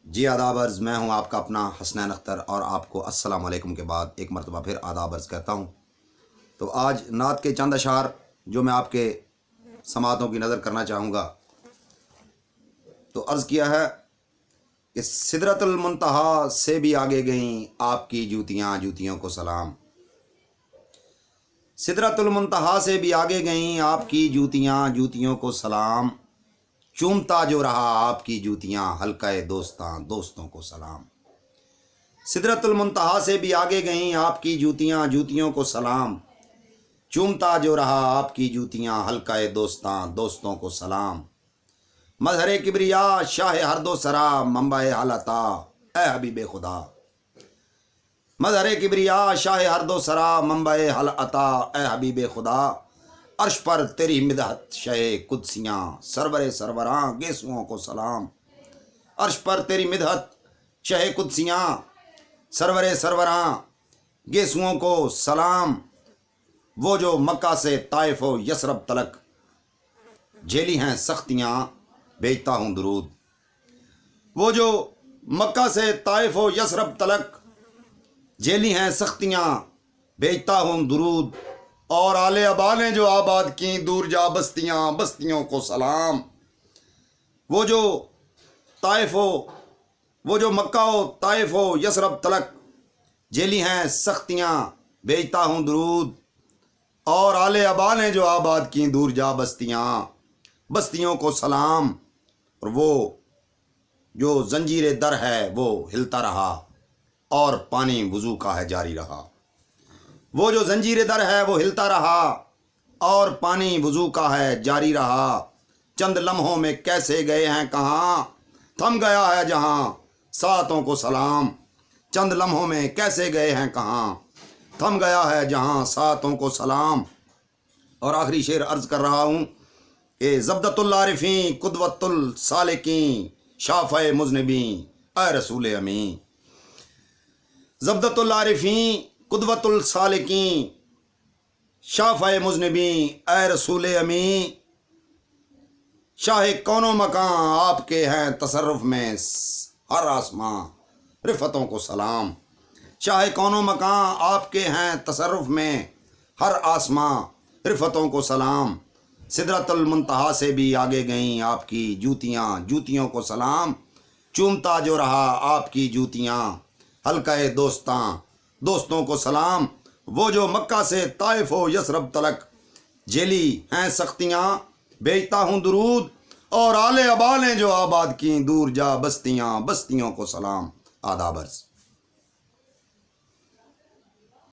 جی آداب عرض، میں ہوں آپ کا اپنا حسنین اختر، اور آپ کو السلام علیکم کے بعد ایک مرتبہ پھر آداب عرض کہتا ہوں۔ تو آج نعت کے چند اشعار جو میں آپ کے سماعتوں کی نظر کرنا چاہوں گا، تو عرض کیا ہے کہ سدرۃ المنتہا سے بھی آگے گئیں آپ کی جوتیاں، جوتیوں کو سلام۔ سدرۃ المنتہا سے بھی آگے گئیں آپ کی جوتیاں، جوتیوں کو سلام۔ چومتا جو رہا آپ کی جوتیاں، حلقہ دوستاں، دوستوں کو سلام۔ سدرۃ المنتہا سے بھی آگے گئیں آپ کی جوتیاں، جوتیوں کو سلام۔ چومتا جو رہا آپ کی جوتیاں، حلقہ دوستاں، دوستوں کو سلام۔ مظہر کبریا شاہ ہر دو سرا، منبع حل عطا اے حبیب خدا۔ مظہر کبریا شاہ ہر دو سرا، منبع حل عطا اے حبیب خدا۔ عرش پر تیری مدحت شہ قدسیاں، سرور سروراں گیسوؤں کو سلام۔ عرش پر تیری مدحت شہ قدسیاں، سرور سروراں گیسوؤں کو سلام۔ وہ جو مکہ سے طائف و یثرب تلک جھیلی ہیں سختیاں، بھیجتا ہوں درود۔ وہ جو مکہ سے طائف و یثرب تلک جھیلی ہیں سختیاں، بھیجتا ہوں درود۔ اور آل ابا نے جو آباد کی دور جا بستیاں، بستیوں کو سلام۔ وہ جو مکہ و طائف و یثرب تلک جھیلی ہیں سختیاں، بھیجتا ہوں درود۔ اور آل ابا نے جو آباد کی دور جا بستیاں، بستیوں کو سلام۔ اور وہ جو زنجیر در ہے وہ ہلتا رہا، اور پانی وضو کا ہے جاری رہا۔ وہ جو زنجیر در ہے وہ ہلتا رہا، اور پانی وضو کا ہے جاری رہا۔ چند لمحوں میں کیسے گئے ہیں کہاں، تھم گیا ہے جہاں، ساتوں کو سلام۔ چند لمحوں میں کیسے گئے ہیں کہاں، تھم گیا ہے جہاں، ساتوں کو سلام۔ اور آخری شعر عرض کر رہا ہوں کہ زبدۃ العارفین قدوۃ السالکین شافع مذنبین اے رسول امین۔ زبدۃ العارفین قدوۃ السالکین شافع مذنبین اے رسول امین۔ شاہ کون و مکان آپ کے ہیں تصرف میں، ہر آسماں رفتوں کو سلام۔ شاہ کون و مکان آپ کے ہیں تصرف میں، ہر آسماں رفتوں کو سلام۔ سدرۃ المنتہا سے بھی آگے گئیں آپ کی جوتیاں، جوتیوں کو سلام۔ چومتا جو رہا آپ کی جوتیاں، حلقہ دوستاں، دوستوں کو سلام۔ وہ جو مکہ سے طائف و یثرب تلک جھیلی ہیں سختیاں، بھیجتا ہوں درود۔ اور آل ابا نے جو آباد کی دور جا بستیاں، بستیوں کو سلام۔ آداب عرض۔